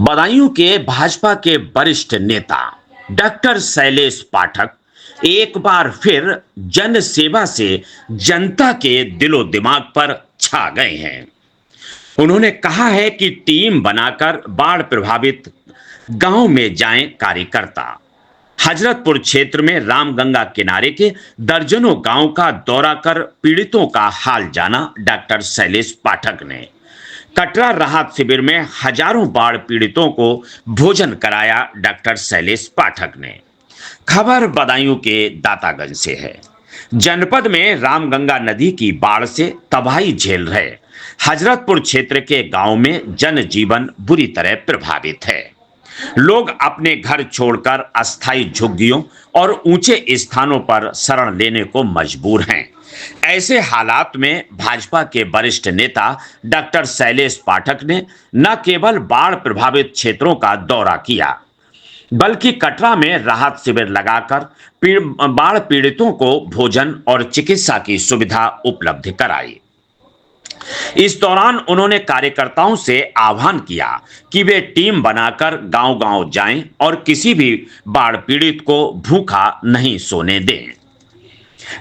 बदायूं के भाजपा के वरिष्ठ नेता डॉक्टर शैलेश पाठक एक बार फिर जन सेवा से जनता के दिलो दिमाग पर छा गए हैं। उन्होंने कहा है कि टीम बनाकर बाढ़ प्रभावित गांव में जाएं कार्यकर्ता। हजरतपुर क्षेत्र में रामगंगा किनारे के दर्जनों गांव का दौरा कर पीड़ितों का हाल जाना डॉक्टर शैलेश पाठक ने। कटरा राहत शिविर में हजारों बाढ़ पीड़ितों को भोजन कराया डॉक्टर शैलेश पाठक ने। खबर बदायूं के दातागंज से है। जनपद में रामगंगा नदी की बाढ़ से तबाही झेल रहे हजरतपुर क्षेत्र के गांव में जनजीवन बुरी तरह प्रभावित है। लोग अपने घर छोड़कर अस्थायी झुग्गियों और ऊंचे स्थानों पर शरण लेने को मजबूर हैं। ऐसे हालात में भाजपा के वरिष्ठ नेता डॉक्टर शैलेश पाठक ने न केवल बाढ़ प्रभावित क्षेत्रों का दौरा किया, बल्कि कटरा में राहत शिविर लगाकर बाढ़ पीड़ितों को भोजन और चिकित्सा की सुविधा उपलब्ध कराई। इस दौरान उन्होंने कार्यकर्ताओं से आह्वान किया कि वे टीम बनाकर गांव-गांव जाएं और किसी भी बाढ़ पीड़ित को भूखा नहीं सोने दें।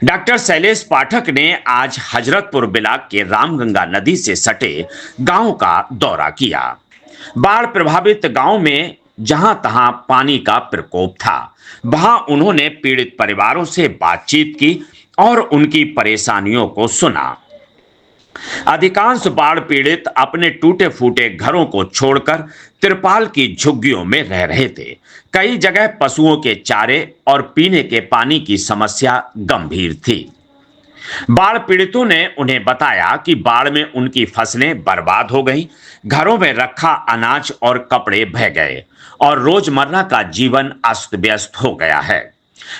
डॉक्टर शैलेश पाठक ने आज हजरतपुर ब्लॉक के रामगंगा नदी से सटे गांव का दौरा किया। बाढ़ प्रभावित गांव में जहां तहां पानी का प्रकोप था, वहां उन्होंने पीड़ित परिवारों से बातचीत की और उनकी परेशानियों को सुना। अधिकांश बाढ़ पीड़ित अपने टूटे फूटे घरों को छोड़कर तिरपाल की झुग्गियों में रह रहे थे। कई जगह पशुओं के चारे और पीने के पानी की समस्या गंभीर थी। बाढ़ पीड़ितों ने उन्हें बताया कि बाढ़ में उनकी फसलें बर्बाद हो गईं, घरों में रखा अनाज और कपड़े बह गए और रोजमर्रा का जीवन अस्त व्यस्त हो गया है।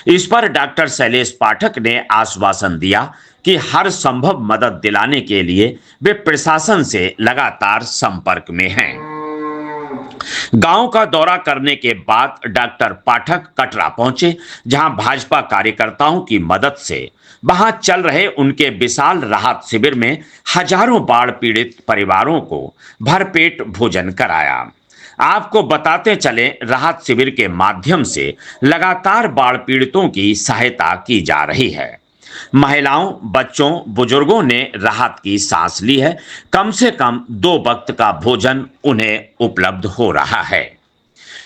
इस पर डॉक्टर शैलेश पाठक ने आश्वासन दिया कि हर संभव मदद दिलाने के लिए वे प्रशासन से लगातार संपर्क में हैं। गांव का दौरा करने के बाद डॉक्टर पाठक कटरा पहुंचे, जहां भाजपा कार्यकर्ताओं की मदद से वहां चल रहे उनके विशाल राहत शिविर में हजारों बाढ़ पीड़ित परिवारों को भरपेट भोजन कराया। आपको बताते चले, राहत शिविर के माध्यम से लगातार बाढ़ पीड़ितों की सहायता की जा रही है। महिलाओं, बच्चों, बुजुर्गों ने राहत की सांस ली है। कम से कम 2 वक्त का भोजन उन्हें उपलब्ध हो रहा है।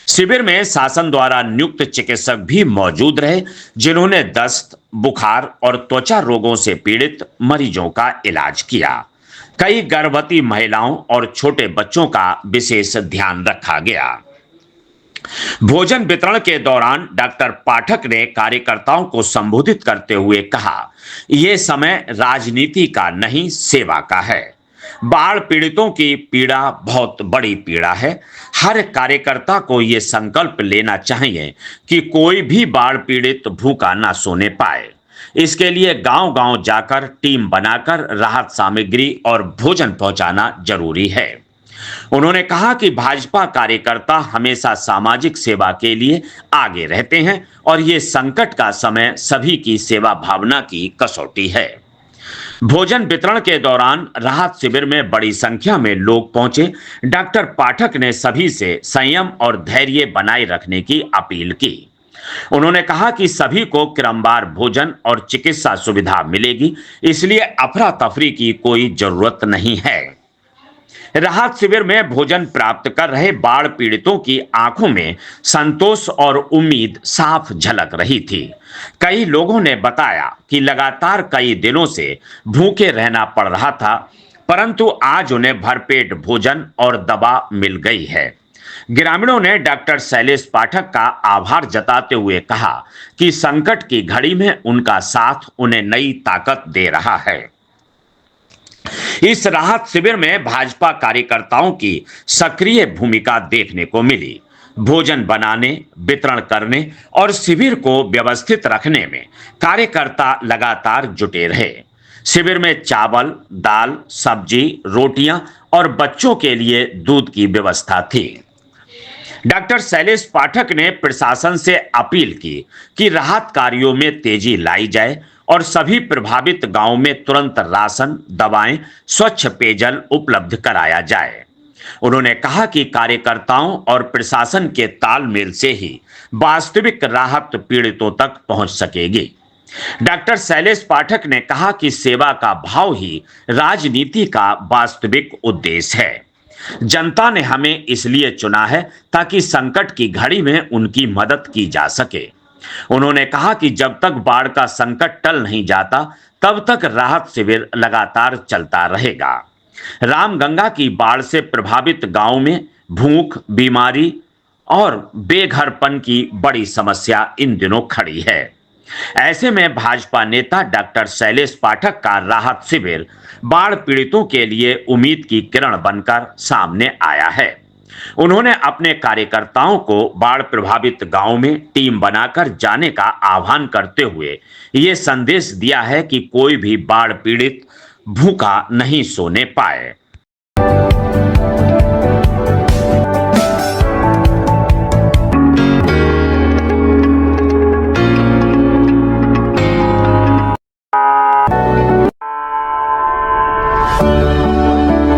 शिविर में शासन द्वारा नियुक्त चिकित्सक भी मौजूद रहे, जिन्होंने दस्त, बुखार और त्वचा रोगों से पीड़ित मरीजों का इलाज किया। कई गर्भवती महिलाओं और छोटे बच्चों का विशेष ध्यान रखा गया। भोजन वितरण के दौरान डॉक्टर पाठक ने कार्यकर्ताओं को संबोधित करते हुए कहा, यह समय राजनीति का नहीं, सेवा का है। बाढ़ पीड़ितों की पीड़ा बहुत बड़ी पीड़ा है। हर कार्यकर्ता को यह संकल्प लेना चाहिए कि कोई भी बाढ़ पीड़ित भूखा ना सोने पाए। इसके लिए गांव-गांव जाकर टीम बनाकर राहत सामग्री और भोजन पहुंचाना जरूरी है। उन्होंने कहा कि भाजपा कार्यकर्ता हमेशा सामाजिक सेवा के लिए आगे रहते हैं और ये संकट का समय सभी की सेवा भावना की कसौटी है। भोजन वितरण के दौरान राहत शिविर में बड़ी संख्या में लोग पहुंचे। डॉक्टर पाठक ने सभी से संयम और धैर्य बनाए रखने की अपील की। उन्होंने कहा कि सभी को क्रमवार भोजन और चिकित्सा सुविधा मिलेगी, इसलिए अफरा तफरी की कोई जरूरत नहीं है। राहत शिविर में भोजन प्राप्त कर रहे बाढ़ पीड़ितों की आंखों में संतोष और उम्मीद साफ झलक रही थी। कई लोगों ने बताया कि लगातार कई दिनों से भूखे रहना पड़ रहा था, परंतु आज उन्हें भरपेट भोजन और दवा मिल गई है। ग्रामीणों ने डॉक्टर शैलेश पाठक का आभार जताते हुए कहा कि संकट की घड़ी में उनका साथ उन्हें नई ताकत दे रहा है। इस राहत शिविर में भाजपा कार्यकर्ताओं की सक्रिय भूमिका देखने को मिली। भोजन बनाने, वितरण करने और शिविर को व्यवस्थित रखने में कार्यकर्ता लगातार जुटे रहे। शिविर में चावल, दाल, सब्जी, रोटियां और बच्चों के लिए दूध की व्यवस्था थी। डॉक्टर शैलेश पाठक ने प्रशासन से अपील की कि राहत कार्यों में तेजी लाई जाए और सभी प्रभावित गांवों में तुरंत राशन, दवाएं, स्वच्छ पेयजल उपलब्ध कराया जाए। उन्होंने कहा कि कार्यकर्ताओं और प्रशासन के तालमेल से ही वास्तविक राहत पीड़ितों तक पहुंच सकेगी। डॉक्टर शैलेश पाठक ने कहा कि सेवा का भाव ही राजनीति का वास्तविक उद्देश्य है। जनता ने हमें इसलिए चुना है ताकि संकट की घड़ी में उनकी मदद की जा सके। उन्होंने कहा कि जब तक बाढ़ का संकट टल नहीं जाता तब तक राहत शिविर लगातार चलता रहेगा। रामगंगा की बाढ़ से प्रभावित गांव में भूख, बीमारी और बेघरपन की बड़ी समस्या इन दिनों खड़ी है। ऐसे में भाजपा नेता डॉक्टर शैलेश पाठक का राहत शिविर बाढ़ पीड़ितों के लिए उम्मीद की किरण बनकर सामने आया है। उन्होंने अपने कार्यकर्ताओं को बाढ़ प्रभावित गांव में टीम बनाकर जाने का आह्वान करते हुए ये संदेश दिया है कि कोई भी बाढ़ पीड़ित भूखा नहीं सोने पाए।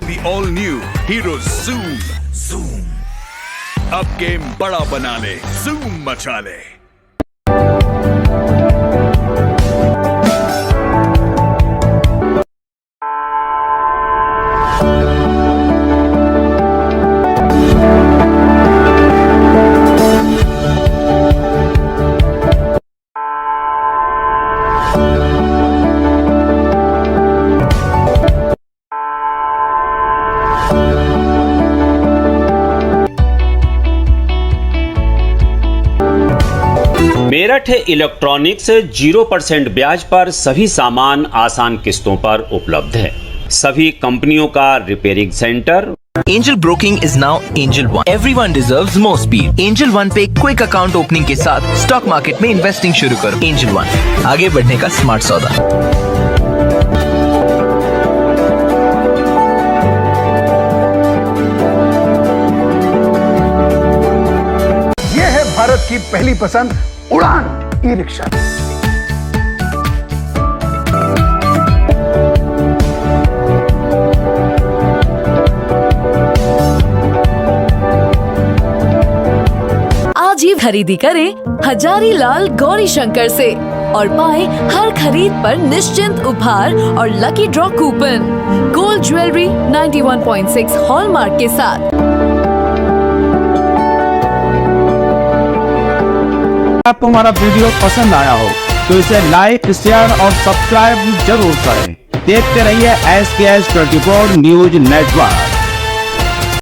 The all new Hero Zoom अब गेम बड़ा बना ले, Zoom मचा ले। मेरठ इलेक्ट्रॉनिक्स 0% ब्याज पर सभी सामान आसान किस्तों पर उपलब्ध है। सभी कंपनियों का repairing centre. Angel Broking is now Angel One. Everyone deserves more speed. Angel One पे क्विक अकाउंट ओपनिंग के साथ स्टॉक मार्केट में इन्वेस्टिंग शुरू करो। Angel One, आगे बढ़ने का स्मार्ट सौदा। ये है भारत की पहली पसंद उड़ान ई-रिक्शा। आज ही खरीदी करें हजारीलाल गौरी शंकर से और पाएं हर खरीद पर निश्चिंत उपहार और lucky draw coupon. Gold jewellery 91.6 hallmark के साथ। आपको हमारा वीडियो पसंद आया हो तो इसे लाइक, शेयर और सब्सक्राइब जरूर करें। देखते रहिए SKS 24 न्यूज नेटवर्क।